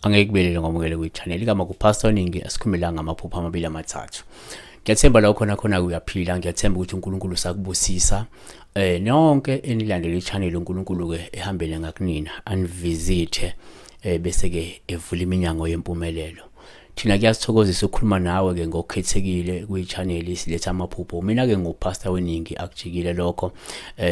Angekubelele ngomukele kwi-channel kama kupastor ningi asikhumela ngamaphupho amabili amathathu. Ngiyathemba la khona uyaphila, ngiyathemba ukuthi uNkulunkulu usakubusisa. Nonke enilandela i-channel uNkulunkulu ke ehambele ngakunina anivisithe bese ke evula iminyango yempumelelo. Thina kuyasithokozisa ukukhuluma nawe ke ngokukhethekile kwi-channel siletha amaphupho. Mina ke ngupastor weningi akujikile lokho.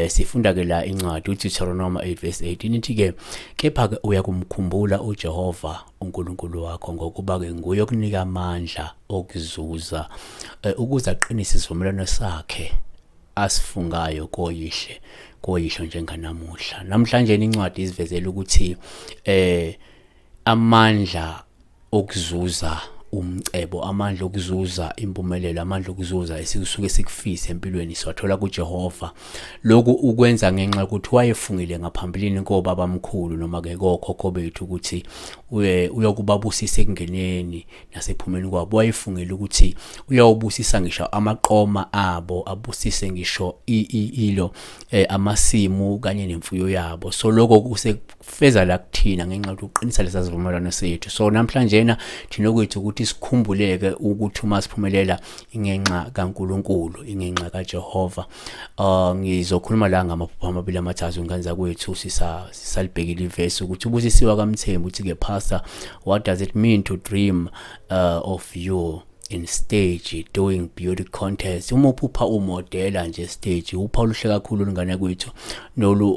Sifunda ke la incwadi uDeuteronomy 8:8 nithi ke kepha ke uyakumkhumbula uJehova uNkulunkulu wakho ngokuba ke nguye okunika amandla okuzuza ukuze aqinise isivumelwano sakhe asifungayo koyihlo njenganamuhla. Namhlanje incwadi isivezela ukuthi amandla okuzuza umcebo, amandla okuzuza impumelelo, amandla okuzuza esikusuke sikufise empilweni siwathola kuJehova. Lokhu ukwenza ngenxa ukuthi wayefungile ngaphambilini kobaba omkhulu noma ke kokhokho bethu ukuthi uyokubabusisa ekungeneni nasephumeni kwabo. Wayefungile ukuthi uyawubusisa ngisho amaqoma abo, abusise ngisho ilo amasimu kanye nemfuyo yabo. So lokho kusekufeza la kuthina ngenxa yokuthi uqinisa lesazivumelwano sethu. So namhlanje thina kwethu ukuthi sikhumbuleke ukuthi uma siphumelela ingenxa kaNkulunkulu, ingenxa kaJehova. Ngizokhuluma la ngamaphupho amabili amathathu ngenza kwethu sisalibhekile iverse ukuthi ubusisiwa kaMthembu uthi ke pastor, what does it mean to dream of you in stage doing beauty contest? Uma uphupha u-modela nje stage upha oluhle kakhulu lungane kwethu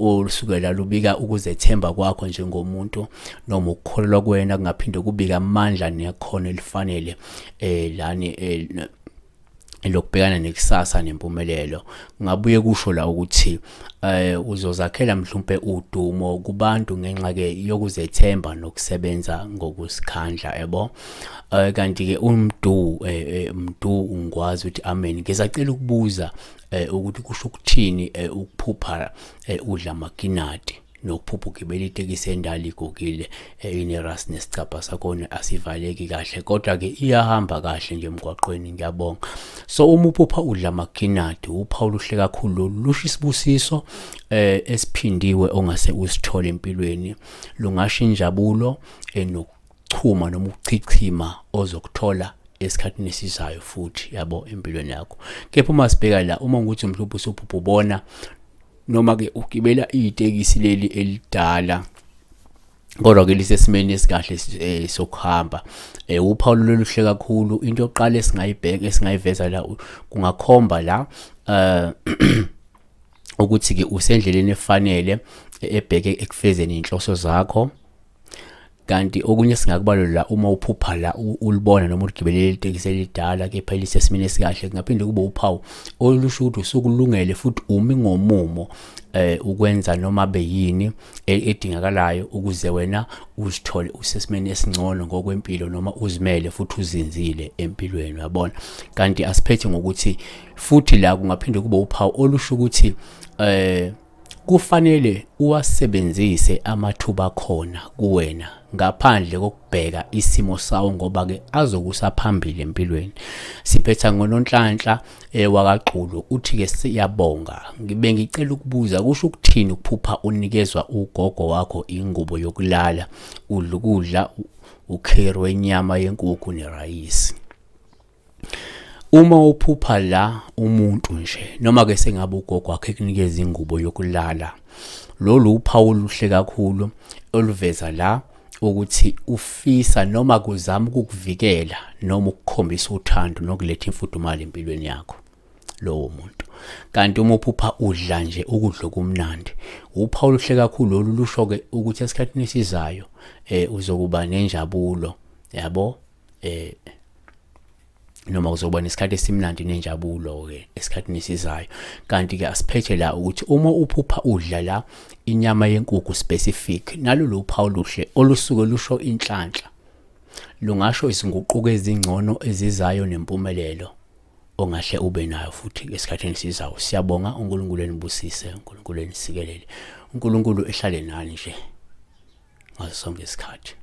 olusukela lubika ukuzethemba kwakho njengomuntu noma ukukholelwa kwena kungaphinde kubika amandla nekhono elifanele lani lokubhekana nekusasa nempumelelo. Ngabuye kusho la ukuthi uzozakhela mhlawumbe udumo kubantu ngenxa ke yokuzethemba nokusebenza ngokusikhandla yabo. Kanti ke umntu ungwazi ukuthi amen. Ngisacela ukubuza ukuthi kusho ukuthini ukuphupha udla makinati nokuphupha ugibele itekisi endala igugile ineras nesicapha sakhona asivaleki kahle, kodwa ke iyahamba kahle nje emgwaqweni. Ngiyabonga. So uma uphupha udla makinati upha oluhle kakhulu lusho isibusiso esiphindiwe ongase usithole empilweni. Lungasho injabulo nokuchuma noma ukuchichima ozokuthola esikhathini esizayo futhi yabo empilweni yakho. Kepha uma sibheka la, uma ukuthi umhlupho usuphupha ubona noma ke ugibela itekisi leli elidala kodwa ke lisesimeni esikahle sokuhamba, uphawu loluhle kakhulu. Into yokuqala esingayibheka esingayiveza la kungakhomba la ukuthi ke usendleleni efanele ebheke ekufezeni inhloso zakho. Kanti okunye singakubalula uma uphupha la ulibona noma ugibele itekisi elidala kepha lisesimeni esikahle, kungaphinde kube uphawu olusho ukuthi usukulungele futhi umi ngomumo ukwenza noma beyini edingakalayo ukuze wena uzithole usesimeni esingcono ngokwempilo noma uzimele futhi uzinzile empilweni, yabona. Kanti asiphethe ngokuthi futhi la kungaphinde kube uphawu olusho ukuthi kufanele uwasebenzise amathuba khona kuwena ngaphandle kokubheka isimo sawo ngoba ke azokusaphambili empilweni. Siphetha ngononhlanhla wakaXulu uthi ke siyabonga. Ngibe ngicela ukubuza kusho ukuthini ukuphupha unikezwa ugogo wakho ingubo yokulala, udla ukudla, ukherwe inyama yenkukhu nerayisi? Uma uphupha la umuntu nje noma ke sengabe ugogo wakhe ekunikeza ingubo yokulala, lolu uphawu oluhle kakhulu oluveza la ukuthi ufisa noma kuzama ukukuvikela noma ukukhombisa uthando nokuletha imfudumalo empilweni yakho lowo muntu. Kanti uma uphupha udla nje ukudla okumnandi, uphawu oluhle kakhulu olulusho ke ukuthi esikhathini esizayo uzokuba nenjabulo, yabo, noma uzoba nesikhathi esimnandi nenjabulo ke esikhathini esizayo. Kanti ke asiphethe la ukuthi uma uphupha udla la inyama yenkukhu specific, nalolu uphawu luhle olusuke lusho inhlanhla, lungasho izinguquko ezingcono ezizayo nempumelelo ongahle ube nayo futhi esikhathini esizayo. Siyabonga uNkulunkulu enibusise, uNkulunkulu enisikelele, uNkulunkulu ehlale nani nje ngaso sonke isikhathi.